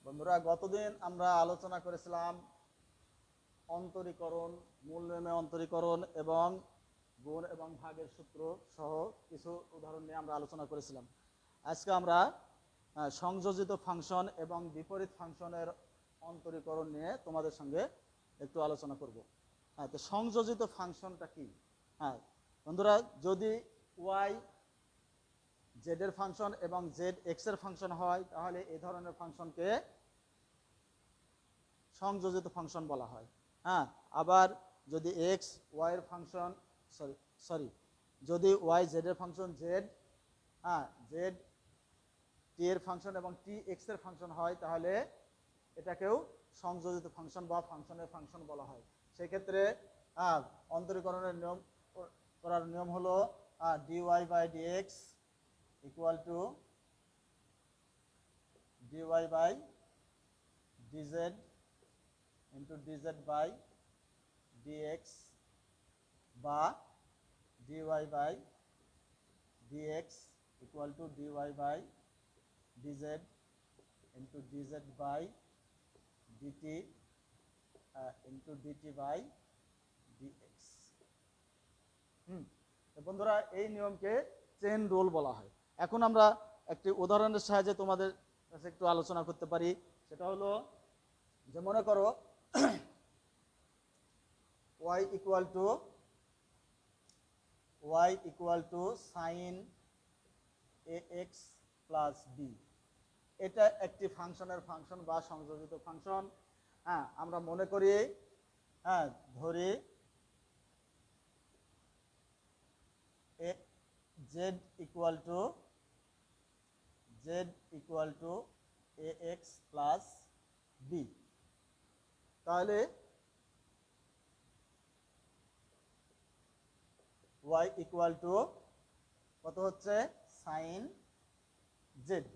বন্ধুরা, গতদিন আমরা আলোচনা করেছিলাম অন্তরীকরণ, মূল নিয়মে অন্তরীকরণ এবং গুণ এবং ভাগের সূত্র সহ কিছু উদাহরণ নিয়ে আমরা আলোচনা করেছিলাম। আজকে আমরা সংযোজিত ফাংশন এবং বিপরীত ফাংশনের অন্তরীকরণ নিয়ে তোমাদের সঙ্গে একটু আলোচনা করব। তো সংযোজিত ফাংশনটা কি? বন্ধুরা, যদি ওয়াই জেড এর ফাংশন এবং জেড এক্স এর ফাংশন হয় তাহলে এই ধরনের ফাংশনকে সংযোজিত ফাংশন বলা হয়। আবার যদি এক্স ওয়াই এর ফাংশন যদি ওয়াই জেড এর ফাংশন জেড জেড টি এর ফাংশন এবং টি এক্স এর ফাংশন হয় তাহলে এটাকেও সংযোজিত ফাংশন বা ফাংশনের ফাংশন বলা হয়। সেক্ষেত্রে অন্তরীকরণের নিয়ম করার নিয়ম হলো dy by dx equal to dy by dz into dz by dx বা dy by dx equal to dy by dz into dz by dt into dt by dx. বন্ধুরা, এই নিয়মকে চেন রুল বলা হয়। এখন আমরা একটি উদাহরণের সাহায্যে তোমাদের কাছে একটু আলোচনা করতে পারি। সেটা হলো যে মনে করো y equal to sine ax plus b. এটা একটি ফাংশনের ফাংশন বা সংযোজিত ফাংশন। আমরা মনে করি ধরি z equal to ax plus b. তাহলে y ইকুয়াল টু কত হচ্ছে সাইন জেড।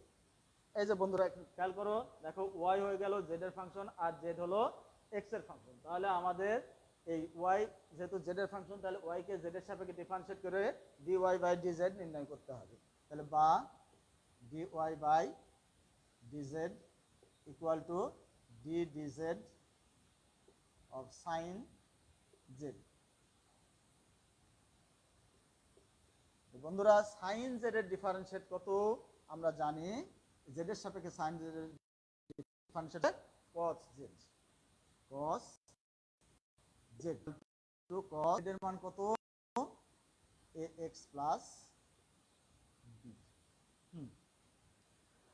এই যে বন্ধুরা খেয়াল করো, দেখো y হয়ে গেল জেড এর ফাংশন আর জেড হলো এক্স এর ফাংশন। তাহলে আমাদের এই y যেহেতু জেড এর ফাংশন, তাহলে y কে জেড এর সাপেক্ষে ডিফারেন্সিয়েট করে dy বাই dz নির্ণয় করতে হবে। তাহলে বা dy by dz equal to d dz of sign Z. বন্ধুরা, সাইন জেড এর ডিফারেন্সিয়েট কত আমরা জানি, জেড এর সাপেক্ষে সাইন জেড এর differentiate cos Z. cos Z two cos Z এর মান কত ax প্লাস বি।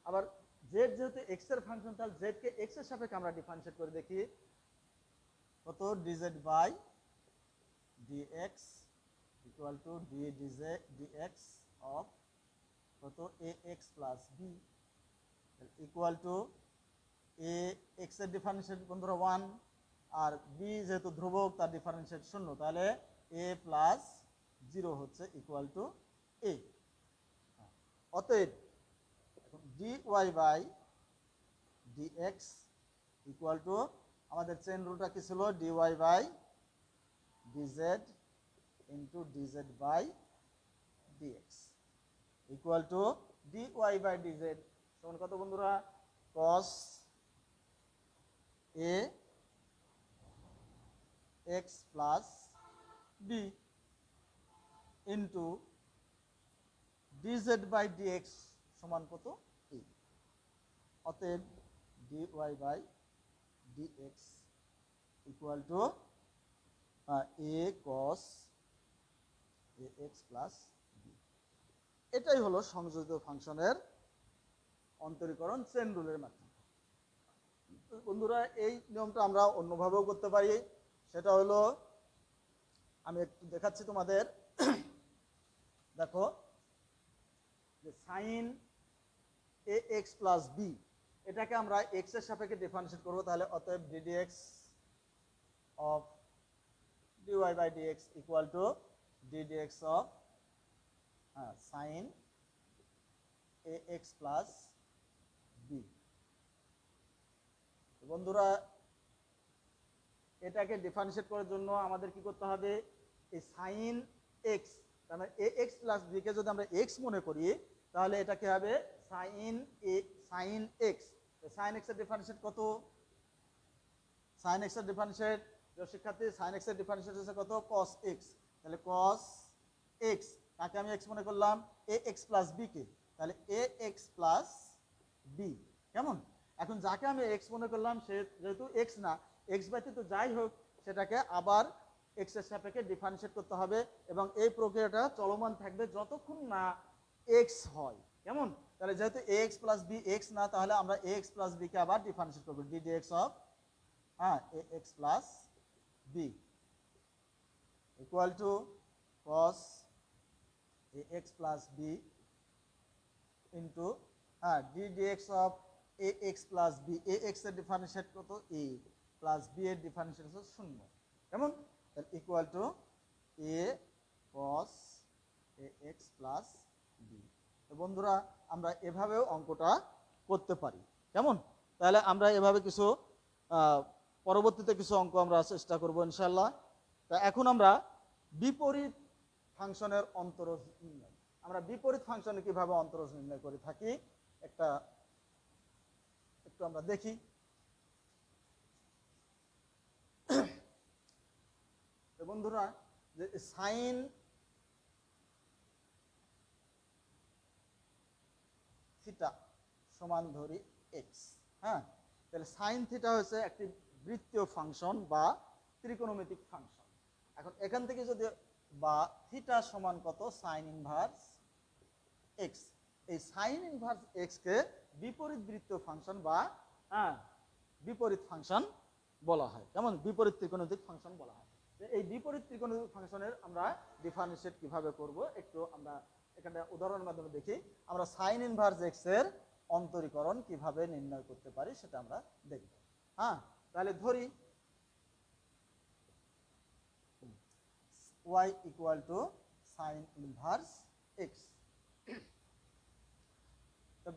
আবার জেড যেহেতু এক্স এর ফাংশন, তাহলে জেড কে এক্স এর সাপেক্ষে আমরা ডিফারেন্সিয়েট করে দেখি কত dz by dx equal two d dx of কত ax plus B equal to a x এর ডিফারেন্সিয়েট বন্ধুরা 1 আর b যেহেতু ধ্রুবক তার ডিফারেন্সিয়েট 0, তাহলে a প্লাস 0 হচ্ছে ইকুয়াল টু a। অতএব dy by dx equal to আমাদের চেন রুলটা কি ছিল, dy by dz into dz by dx equal to dy by dz সমান কত বন্ধুরা, cos a x plus b into dz by dx সমান কত a। অতএব dy by dx equal to a cos ax plus b। এটাই হলো সংযোজিত ফাংশনের অন্তরীকরণ চেন রুলের মাধ্যমে। বন্ধুরা, এই নিয়মটা আমরা অন্যভাবেও করতে পারি। সেটা হলো, আমি একটু দেখাচ্ছি তোমাদের। দেখো যে সাইন ax প্লাস বি, এটাকে আমরা এক্স এর সাপেক্ষে ডিফারেন্সিয়েট করবো। তাহলে অতএব ddx of dy by dx equal to ddx of sine ax plus b. বন্ধুরা, এটাকে ডিফারেন্সিয়েট করার জন্য আমাদের কি করতে হবে, এই সাইন এক্স তার মানে ax প্লাস বি কে যদি আমরা এক্স মনে করি তাহলে এটা কি হবে সাইন এক্স। সাইন এক্স এর ডিফারেন্সিয়েট কত? সাইন এক্স এর ডিফারেন্সিয়েট, শিক্ষার্থী সাইন এক্স এর ডিফারেন্সিয়েট হচ্ছে কত? cos x। তাহলে cos x কাকে আমি x মনে করলাম? ax প্লাস b কে। তাহলে ax প্লাস b, কেমন? এখন যাকে আমি x মনে করলাম সে যেহেতু x না, x ব্যতীত যাই হোক সেটাকে আবার x এর সাপেক্ষে ডিফারেন্সিয়েট করতে হবে এবং এই প্রক্রিয়াটা চলমান থাকবে যতক্ষণ না x হয়, কেমন? তাহলে যেহেতু ax প্লাস b x না, তাহলে আমরা ax প্লাস b কে আবার ডিফারেন্সিয়েট করব, d dx of ax plus b equal to cos ax plus b into d dx of ax plus b। ax এর ডিফারেন্সিয়েট কত? a প্লাস b এর differentiate হচ্ছে 0, কেমন? তাহলে equal to a cos ax plus b। তো বন্ধুরা আমরা এভাবেও অঙ্কটা করতে পারি, কেমন? তাহলে আমরা এভাবে কিছু পরবর্তীতে কিছু অঙ্ক আমরা চেষ্টা করব ইনশাআল্লাহ। তা এখন আমরা বিপরীত ফাংশনের অন্তরজ নির্ণয়, আমরা বিপরীত ফাংশনে কিভাবে অন্তরজ নির্ণয় করে থাকি একটু আমরা দেখি। তো বন্ধুরা যে সাইন থিটা সমান ধরি এক্স, তাহলে সাইন থিটা হচ্ছে একটি বৃত্তীয় ফাংশন বা ত্রিকোণমিতিক ফাংশন। এখন এখান থেকে যদি বা থিটা সমান কত? Sine inverse x. এই সাইন ইনভার্স এক্স কে বিপরীত বৃত্তীয় ফাংশন বা বিপরীত ফাংশন বলা হয়, কেমন? বিপরীত ত্রিকোণমিতিক ফাংশন বলা হয়। এই বিপরীত ত্রিকোণমিতিক ফাংশনের আমরা ডিফারেন্সিয়েট কিভাবে করব একটু আমরা এখানে উদাহরণের মাধ্যমে দেখি। আমরা সাইন ইনভার্স এক্স এর অন্তরীকরণ কিভাবে নির্ণয় করতে পারি সেটা আমরা দেখব। তাহলে ধরি y equal to sine inverse x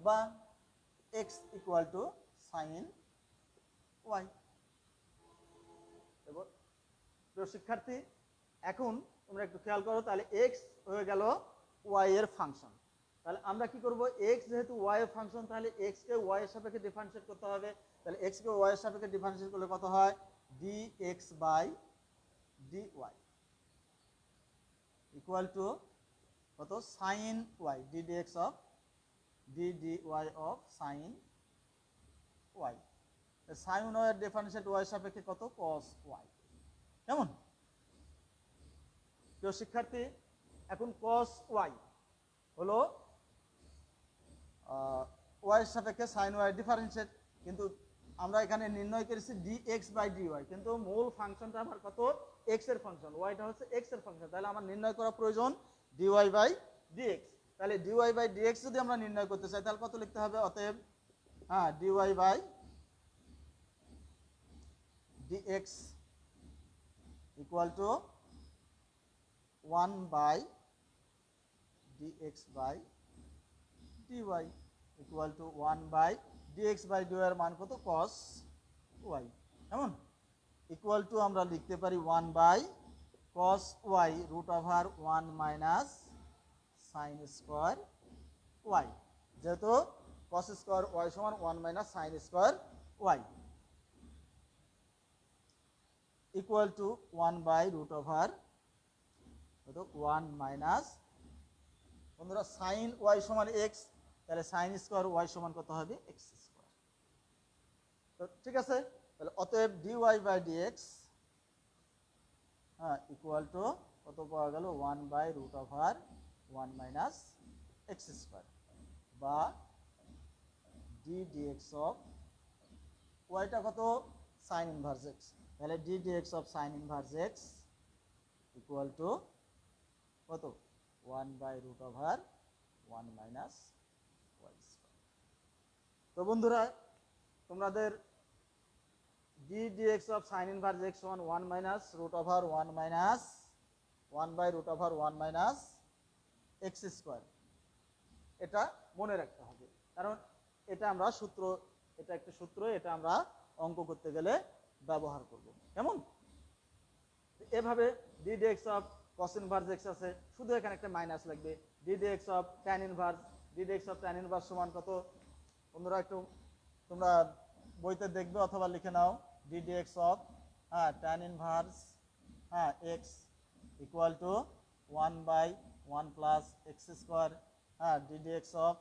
বা x equal to sine y। প্রিয় শিক্ষার্থী এখন তোমরা একটু খেয়াল করো, তাহলে x হয়ে গেল y এর ফাংশন। তাহলে আমরা কি করব? x যেহেতু y এর ফাংশন, তাহলে x কে y এর সাপেক্ষে ডিফারেন্সিয়েট করতে হবে। তাহলে x কে y এর সাপেক্ষে ডিফারেন্সিয়েট করলে কত হয়? dx by dy equal to কত? Sine y, d dx of d dy of sine y। Sine y এর ডিফারেন্সিয়েট y এর সাপেক্ষে কত? cos y, কেমন? প্রিয় শিক্ষার্থী এখন cos y হলো y এর সাপেক্ষে sin y ডিফারেন্সিয়েট, কিন্তু আমরা এখানে নির্ণয় করেছি dx বাই dy, কিন্তু মূল ফাংশনটা আমার কত? x এর ফাংশন, yটা হচ্ছে x এর ফাংশন। তাহলে আমার নির্ণয় করা প্রয়োজন dy বাই dx। তাহলে dy বাই dx যদি আমরা নির্ণয় করতে চাই তাহলে কত লিখতে হবে? অতএব dy by dx equal to 1 by dx by dy equal to 1 by dx by dy এর মান কত? cos y, কেমন? ইকুয়াল টু আমরা লিখতে পারি 1 by cos y root over 1 minus sine square y, যেহেতু cos স্কোয়ার y সমান 1 minus sine square y equal to 1 by root over 1 minus, বন্ধুরা সাইন y সমান x, তাহলে সাইন স্কোয়ার y সমান কত হবে? x square. তো ঠিক আছে, তাহলে অতএব dy by dx equal to কত পাওয়া গেল? 1 by root over 1 minus x square বা d dx অফ yটা কত? সাইন ইনভার্স x, তাহলে d dx of sine inverse x equal to কত? 1 by root over 1 minus y square. তো বন্ধুরা তোমাদের d dx of sine inverse x সমান 1 minus root over 1 minus 1 by root over 1 minus x square, এটা মনে রাখতে হবে, কারণ এটা আমরা সূত্র, এটা একটা সূত্র, এটা আমরা অঙ্ক করতে গেলে ব্যবহার করব, কেমন? এভাবে d dx of cos inverse x আছে, শুধু এখানে একটা মাইনাস লাগবে। d dx of tan inverse, d dx of tan inverse সমান কত? বন্ধুরা একটু তোমরা বইতে দেখবে অথবা লিখে নাও ddx of tan inverse x equal to 1/1 plus x square ddx of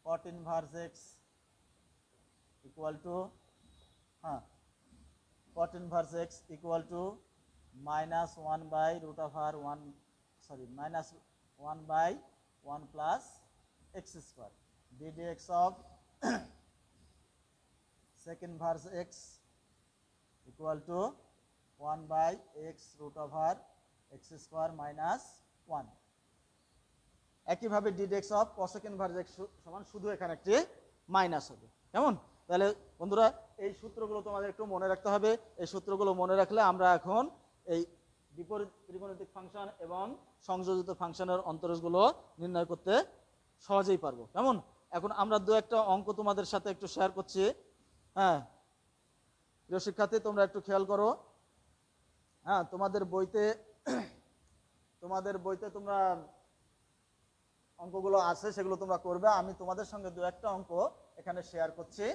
cot inverse x equal to cot inverse x equal to minus 1 by root of r 1 sorry minus 1 by 1 plus x square ddx of sec inverse x equal to 1 by x root of r x square minus 1 একইভাবে ddx of cosec inverse x সমান শুধু এখানে একটি minus হবে কেমন তাহলে বন্ধুরা এই সূত্রগুলো তোমাদের একটু মনে রাখতে হবে এই সূত্রগুলো মনে রাখলে আমরা এখন এই বিপরীত ত্রিকোণমিতিক ফাংশন এবং সংযোজিত ফাংশনের অন্তরজগুলো নির্ণয় করতে সহজেই পারবো কেমন এখন আমরা দু একটা অঙ্ক তোমাদের সাথে একটু শেয়ার করছি প্রিয় শিক্ষার্থী তোমরা একটু খেয়াল করো তোমাদের বইতে তোমরা অঙ্কগুলো আছে সেগুলো তোমরা করবে আমি তোমাদের সঙ্গে দু একটা অঙ্ক এখানে শেয়ার করছি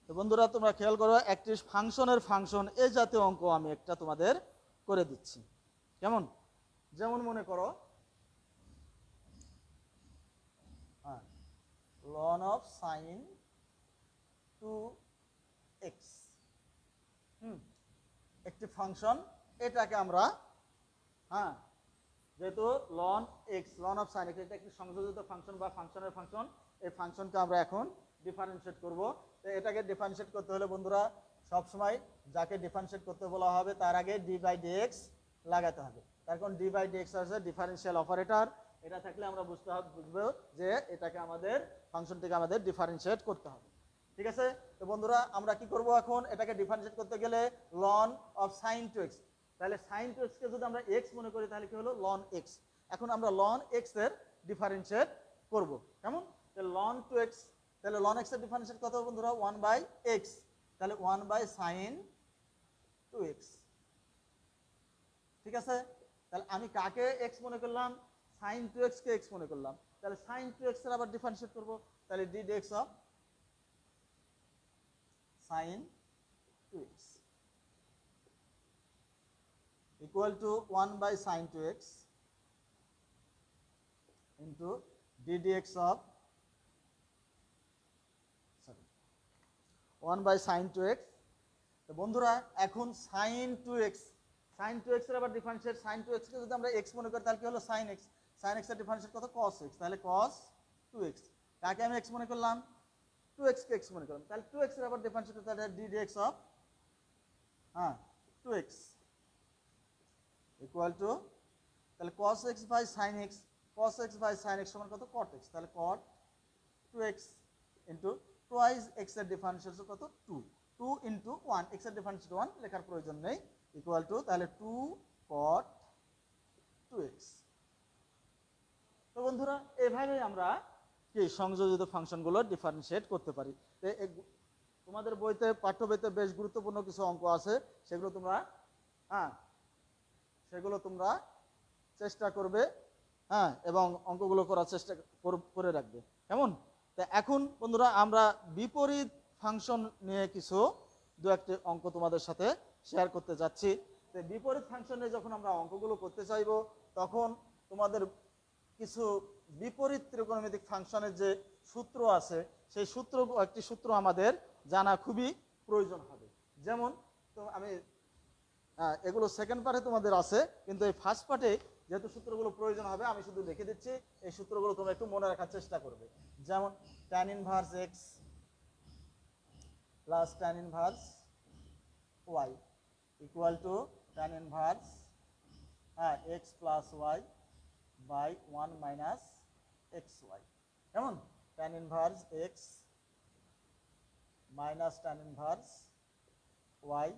তো বন্ধুরা তোমরা খেয়াল করো একটি ফাংশনের ফাংশন এই জাতীয় অঙ্ক আমি একটা তোমাদের করে দিচ্ছি কেমন যেমন মনে করো ln of sin 2x একটি ফাংশন এটাকে আমরা যেহেতু ln x ln of sin x এটা একটি সংযোজিত ফাংশন বা ফাংশনের ফাংশন এই ফাংশনকে আমরা এখন ডিফারেন্সিয়েট করব তো এটাকে ডিফারেন্সিয়েট করতে হলে বন্ধুরা সব সময় যাকে ডিফারেন্সিয়েট করতে বলা হবে তার আগে d/dx লাগাতে হবে তার কারণ d/dx হচ্ছে ডিফারেনশিয়াল অপারেটর এটা থাকলে আমরা বুঝবো যে এটাকে আমাদের ফাংশনটিকে আমাদের ডিফারেন্সিয়েট করতে হবে ঠিক আছে তো বন্ধুরা আমরা কি করব এখন এটাকে ডিফারেন্সিয়েট করতে গেলে ln of sin 2x তাহলে sin 2x কে যদি আমরা x মনে করি তাহলে কি হলো ln x এখন আমরা ln x এর ডিফারেন্সিয়েট করব কেমন তাহলে ln 2x তাহলে ln x এর ডিফারেন্সিয়েট কত হবে বন্ধুরা 1/x তাহলে 1/sin 2x ঠিক আছে তাহলে আমি কাকে x মনে করলাম sin 2x কে x মনে করলাম তাহলে sin 2x এর আবার ডিফারেন্সিয়েট করব তাহলে ddx of sin 2x equal to 1/sin 2x into ddx of 1/sin 2x তো বন্ধুরা এখন sin 2x এর আবার ডিফারেন্সিয়েট sin 2x কে যদি আমরা x মনে করি তাহলে কি হলো sin x এর ডিফারেন্সিয়েট কত cos x তাহলে cos 2x কাকে আমি x মনে করলাম 2x কে x মনে করলাম তাহলে 2x এর আবার ডিফারেন্সিয়েট তাহলে ddx of 2x equal to তাহলে cos x by sin x সমান কত cot x তাহলে cot 2x into twice x এর ডিফারেন্সিয়েট কত 2 into 1 x এর ডিফারেন্সিয়েট 1 লেখার প্রয়োজন নেই equal to তাহলে 2 cot 2x তো বন্ধুরা এভাবে আমরা কি সংযোজিত ফাংশনগুলো ডিফারেন্সিয়েট করতে পারি তোমাদের বইতে পাঠ্য বইতে বেশ গুরুত্বপূর্ণ কিছু অঙ্ক আছে সেগুলো তোমরা চেষ্টা করবে এবং অঙ্কগুলো করার চেষ্টা করে রাখবে কেমন তা এখন বন্ধুরা আমরা বিপরীত ফাংশন নিয়ে কিছু দু একটি অঙ্ক তোমাদের সাথে শেয়ার করতে যাচ্ছি তো বিপরীত ফাংশনে যখন আমরা অঙ্কগুলো করতে চাইব তখন তোমাদের কিছু বিপরীত ত্রিকোণমিতিক ফাংশনের যে সূত্র আছে সেই একটি সূত্র আমাদের জানা খুবই প্রয়োজন হবে যেমন তো আমি এগুলো সেকেন্ড পার্টে তোমাদের আছে কিন্তু এই ফার্স্ট পার্টে যেহেতু সূত্রগুলো প্রয়োজন হবে আমি শুধু লিখে দিচ্ছি এই সূত্রগুলো তোমরা একটু মনে রাখার চেষ্টা করবে যেমন tan inverse x plus tan inverse y equal to tan inverse x plus y by 1 minus xy কেমন tan inverse x minus tan inverse y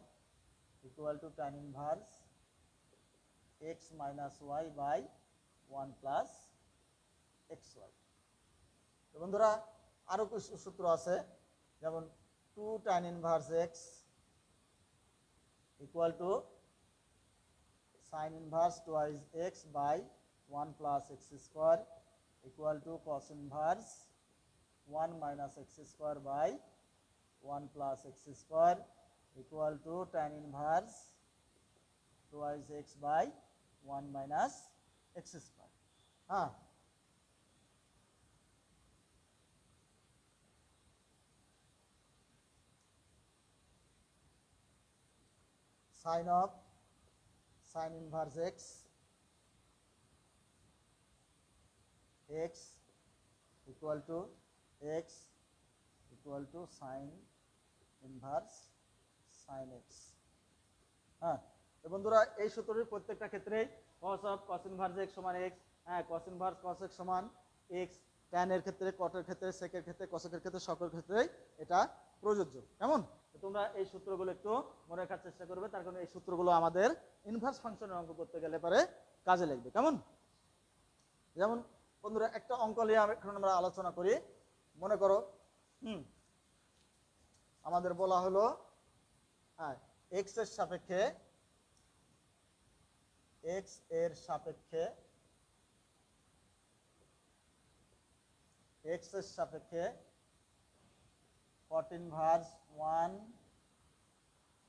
equal to tan inverse x minus y by 1 plus xy তো বন্ধুরা আরো কিছু সূত্র আছে যেমন 2 tan inverse x equal to sin inverse twice x by 1 plus x square equal to cos inverse 1 minus x square by 1 plus x square equal to tan inverse twice x by 1 minus x square. হ্যাঁ, sin of sin inverse x equal to sin inverse sin x. হ্যাঁ, তো বন্ধুরা এই সূত্রটির প্রত্যেকটা ক্ষেত্রে cos of cos inverse x সমান x, হ্যাঁ cos inverse cos x সমান x, tan এর ক্ষেত্রে cot এর ক্ষেত্রে sec এর ক্ষেত্রে cosec এর ক্ষেত্রে সকল ক্ষেত্রে এটা প্রযোজ্য। কেমন? তোমরা এই সূত্রগুলো একটু মনে রাখার চেষ্টা করবে, তার কারণে এই সূত্রগুলো আমাদের ইনভার্স ফাংশনের অঙ্ক করতে গেলে পরে কাজে লাগবে। কেমন? যেমন বন্ধুরা একটা অঙ্ক নিয়ে এখন আমরা আলোচনা করি। মনে করো আমাদের বলা হলো হ্যাঁ x এর সাপেক্ষে cot inverse 1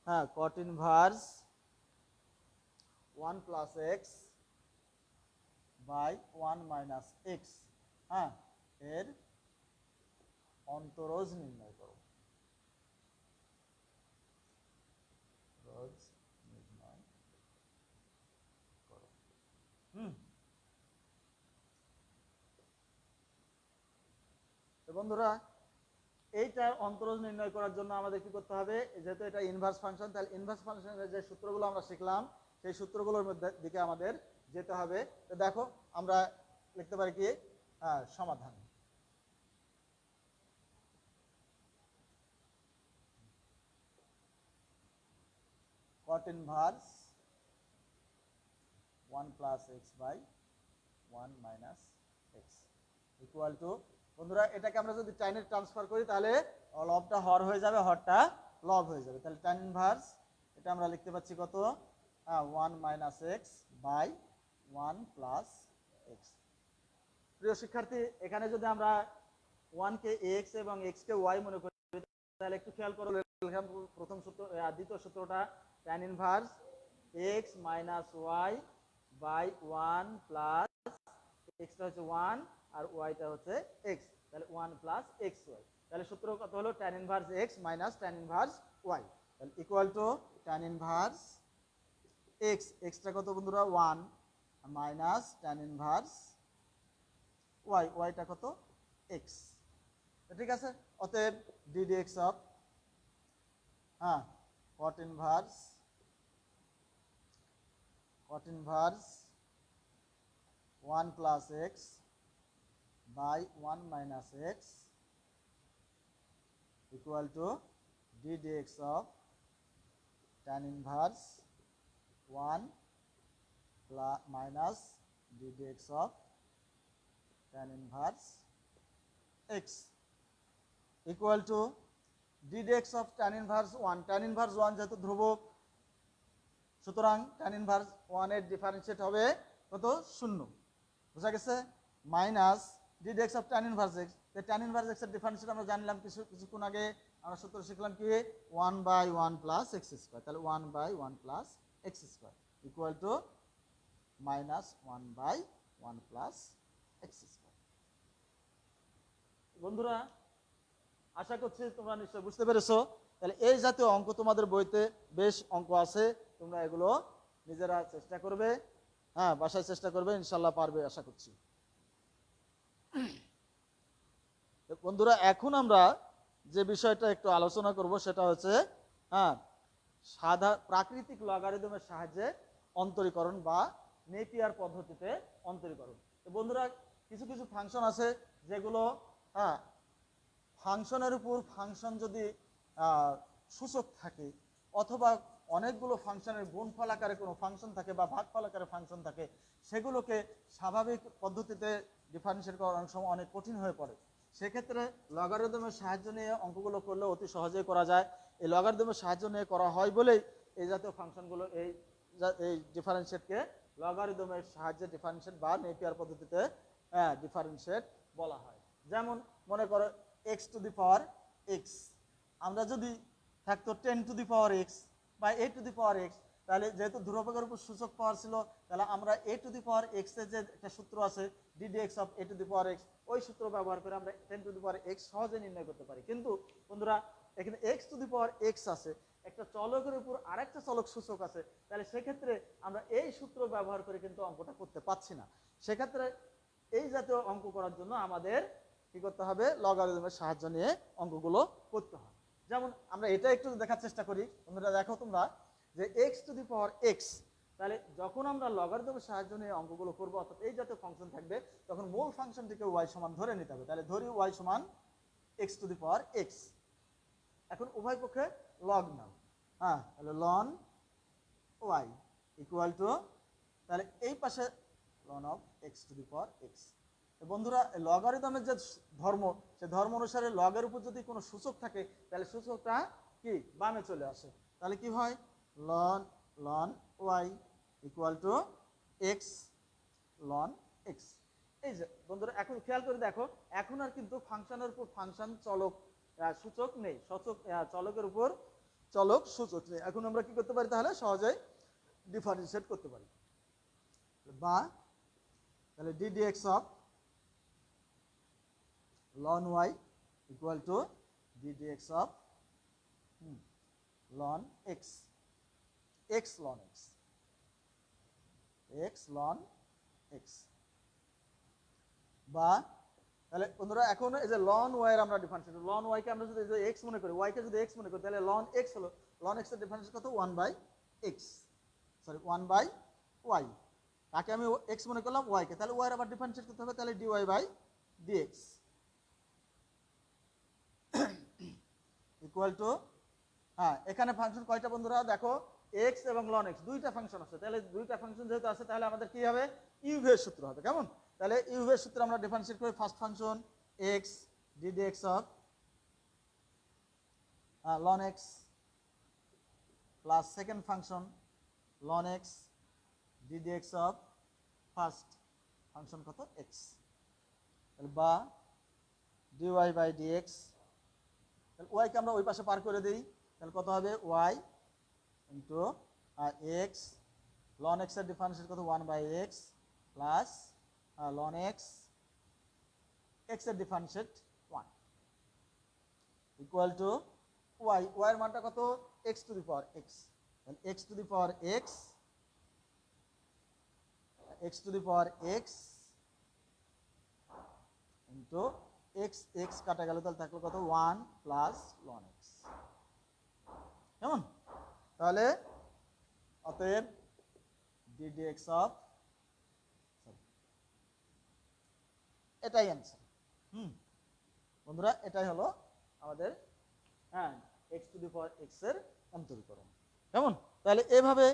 হ্যাঁ cot inverse 1 plus x by 1 minus x হ্যাঁ এর অন্তরজ নির্ণয় করো। রোজ নির্ণয় করো। তো বন্ধুরা এইটার অন্তরজ নির্ণয় করার জন্য আমাদের কি করতে হবে, যেহেতু এটা ইনভার্স ফাংশন, তাহলে ইনভার্স ফাংশনের যে সূত্রগুলো আমরা শিখলাম সেই সূত্রগুলোর মধ্যে দিকে আমাদের যেতে হবে। তো দেখো আমরা লিখতে পারি কি সমাধান। cot inverse 1 plus x by 1 minus x equal to, বন্ধুরা এটাকে আমরা যদি tan এ ট্রান্সফার করি তাহলে লবটা হর হয়ে যাবে, হরটা লব হয়ে যাবে। তাহলে tan ইনভার্স এটা আমরা লিখতে পাচ্ছি কত 1 minus x by 1 plus x। প্রিয় শিক্ষার্থী, এখানে যদি আমরা 1 কে x এবং x কে y মনে করি তাহলে একটু খেয়াল করো, প্রথম সূত্র দ্বিতীয় সূত্রটা tan inverse x minus y by 1 plus x টা হচ্ছে 1 আর y টা হচ্ছে x, তাহলে 1 plus xy। তাহলে সূত্র কত হলো tan inverse x minus tan inverse y, তাহলে equal to tan inverse x, x টা কত বন্ধুরা 1 minus tan inverse y, y টা কত x। ঠিক আছে, অতএব d dx of cot inverse 1 plus x by 1 minus x equal to d dx of tan inverse 1 plus minus d dx of tan inverse x equal to d dx of tan inverse 1, tan inverse 1 যেহেতু ধ্রুবক সুতরাং tan inverse 1 এর differentiate হবে কত 0, বুঝা গেছে, minus d dx of tan inverse x, তো tan inverse x এর ডিফারেন্সিয়েট আমরা জানলাম কিছুক্ষণ আগে, আমরা সূত্র শিখলাম কি 1 by 1 plus x স্কয়ার, তাহলে 1 by 1 plus x square equal to minus 1 by 1 plus x square. বন্ধুরা আশা করছি তোমরা নিশ্চয়ই বুঝতে পেরেছো। তাহলে এই জাতীয় অঙ্ক তোমাদের বইতে বেশ অঙ্ক আছে, তোমরা এগুলো নিজেরা চেষ্টা করবে, বাসায় চেষ্টা করবে, ইনশাল্লাহ পারবে আশা করছি। বন্ধুরা এখন আমরা যে বিষয়টা একটু আলোচনা করব সেটা হচ্ছে প্রাকৃতিক লগারিদমের সাহায্যে অন্তরীকরণ বা নেপিয়ার পদ্ধতিতে অন্তরীকরণ। তো বন্ধুরা কিছু কিছু ফাংশন আছে যেগুলো ফাংশনের উপর ফাংশন যদি সূচক থাকে অথবা অনেকগুলো ফাংশনের গুণফল আকারে কোনো ফাংশন থাকে বা ভাগফল আকারে ফাংশন থাকে, সেগুলোকে স্বাভাবিক পদ্ধতিতে ডিফারেন্সিয়েট করার অনেক সময় অনেক কঠিন হয়ে পড়ে। সেক্ষেত্রে লগারিদমের সাহায্য নিয়ে অঙ্কগুলো করলে অতি সহজেই করা যায়। এই লগারিদমের সাহায্য নিয়ে করা হয় বলেই এই জাতীয় ফাংশনগুলো এই ডিফারেন্সিয়েটকে লগারিদমের সাহায্যে ডিফারেন্সিয়েট বা নেপিয়ার পদ্ধতিতে ডিফারেন্সিয়েট বলা হয়। যেমন মনে করো x to the power x, আমরা যদি থাকতো 10 টু দি পাওয়ার এক্স বা এ টু দি পাওয়ার এক্স, তাহলে যেহেতু ধ্রুবকের উপর সূচক পাওয়ার ছিল, তাহলে আমরা এ টু দি পাওয়ার এক্স এর যে একটা সূত্র আছে ddx of A two the power x, ওই সূত্র ব্যবহার করে আমরা 10 টু দি পাওয়ার এক্স সহজে নির্ণয় করতে পারি। কিন্তু বন্ধুরা এখানে x to the power x আছে, একটা চলকের উপর আরেকটা চলক সূচক আছে, তাহলে সেক্ষেত্রে আমরা এই সূত্র ব্যবহার করে কিন্তু অঙ্কটা করতে পারছি না। সেক্ষেত্রে এই জাতীয় অঙ্ক করার জন্য আমাদের কি করতে হবে, লগারিদমের সাহায্য নিয়ে অঙ্কগুলো করতে হয়। যেমন আমরা এটা একটু দেখার চেষ্টা করি। বন্ধুরা দেখো তোমরা যে x to the power x, তাহলে যখন আমরা লগারিদমের সাহায্য নিয়ে অঙ্কগুলো করবো, অর্থাৎ এই জাতীয় ফাংশন থাকবে, তখন মূল ফাংশনটিকে ওয়াই সমান ধরে নিতে হবে। তাহলে ধরি ওয়াই সমান x to the power x. এখন উভয় পক্ষে লগ নাও, তাহলে লন ওয়াই ইকুয়াল টু, তাহলে এই পাশে ln of x to the power x. বন্ধুরা লগারিদমের যে ধর্ম, সে ধর্ম অনুসারে লগের উপর যদি কোনো সূচক থাকে, তাহলে সূচকটা কি বামে চলে আসে। তাহলে কি হয়, ln ln y equal to x ln x. এই যে বন্ধুরা এখন খেয়াল করে দেখো, এখন আর কিন্তু ফাংশনের উপর ফাংশন চলক সূচক নেই, চলকের উপর চলক সূচক নেই। এখন আমরা কি করতে পারি, তাহলে সহজেই ডিফারেন্সিয়েট করতে পারি। বা তাহলে d dx of ln y equal to d dx of ln x, x ln x, x ln x. বা তাহলে বন্ধুরা এখন এই যে লন ওয়াই এর আমরা ডিফারেন্সিয়েট, লন ওয়াই কে আমরা যদি এক্স মনে করি, ওয়াই কে যদি এক্স মনে করি, তাহলে লন এক্স হলো, লন এক্স এর ডিফারেন্স কত, 1/x, সরি 1/y। তাকে আমি এক্স মনে করলাম, ওয়াই কে, তাহলে ওয়াই এর আবার ডিফারেন্সিয়েট করতে হবে, তাহলে dy/dx ইকুয়াল টু, এখানে ফাংশন কয়টা বন্ধুরা দেখো, এক্স এবং লন এক্স দুইটা ফাংশন আছে। তাহলে দুইটা ফাংশন যেহেতু আছে, তাহলে আমাদের কি হবে, ইউভি এর সূত্র হবে। কেমন, তাহলে ইউভি এর সূত্রে আমরা ডিফারেন্সিয়েট করি first function x d dx of ln x plus second function ln x d dx of first function কত এক্স, বা dy/dx। তাহলে ওয়াই কে আমরা ওই পাশে পার করে দিই, তাহলে কত হবে y into x, ln x এর ডিফারেন্সিয়েট কত 1/x plus ln x, x এর differentiate 1 equal to y, y এর মানটা কত, x to the power x, তাহলে x to the power x, x to the power x into x, x কাটা গেল, তাহলে থাকলো কত 1 প্লাস লন এক্স। কেমন, তাহলে অতএব ddx অফ, এটাই অ্যান্সার। বন্ধুরা এটাই হলো আমাদের x to the power x এর অন্তরীকরণ। কেমন, তাহলে এভাবে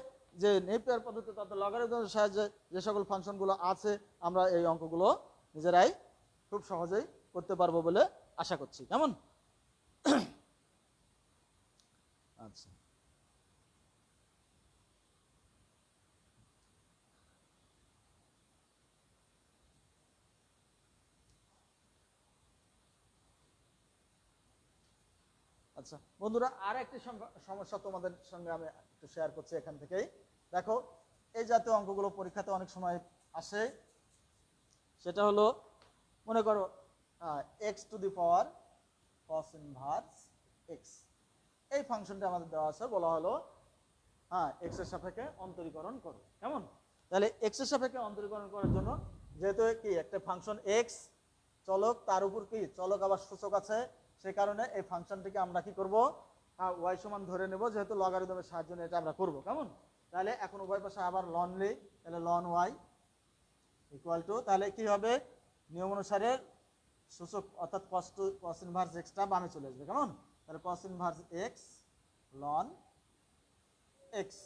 যে নেপিয়ার পদ্ধতি তথা লগারিদমের সাহায্যে যে সকল ফাংশনগুলো আছে, আমরা এই অঙ্কগুলো নিজেরাই খুব সহজেই করতে পারবো বলে আশা করছি। কেমন, আচ্ছা আচ্ছা বন্ধুরা, আর একটি সমস্যা তোমাদের সঙ্গে আমি একটু শেয়ার করছি এখান থেকেই। দেখো এই জাতীয় অঙ্কগুলো পরীক্ষাতে অনেক সময় আসে, সেটা হলো মনে করো x to the power cos inverse x, এই ফাংশনটা আমাদের দেওয়া আছে, বলা হলো এক্স এর সাপেক্ষে অন্তরীকরণ করো। কেমন, তাহলে এক্স এর সাপেক্ষে অন্তরীকরণ করার জন্য যেহেতু কি একটা ফাংশন এক্স চলক, তার উপর কি চলক আবার সূচক আছে, সে কারণে এই ফাংশনটিকে আমরা কি করব, ওয়াই সমান ধরে নেব, যেহেতু লগারিদমের সাহায্য নিয়ে এটা আমরা করব। কেমন, তাহলে এখন উভয় পাশে আবার লন নেই, তাহলে লন ওয়াই ইকুয়াল টু, তাহলে কি হবে, নিয়ম অনুসারে সূচক অর্থাৎ কস ইনভার্স এক্সটা বামে চলে আসবে। কেমন, তাহলে cos inverse x ln x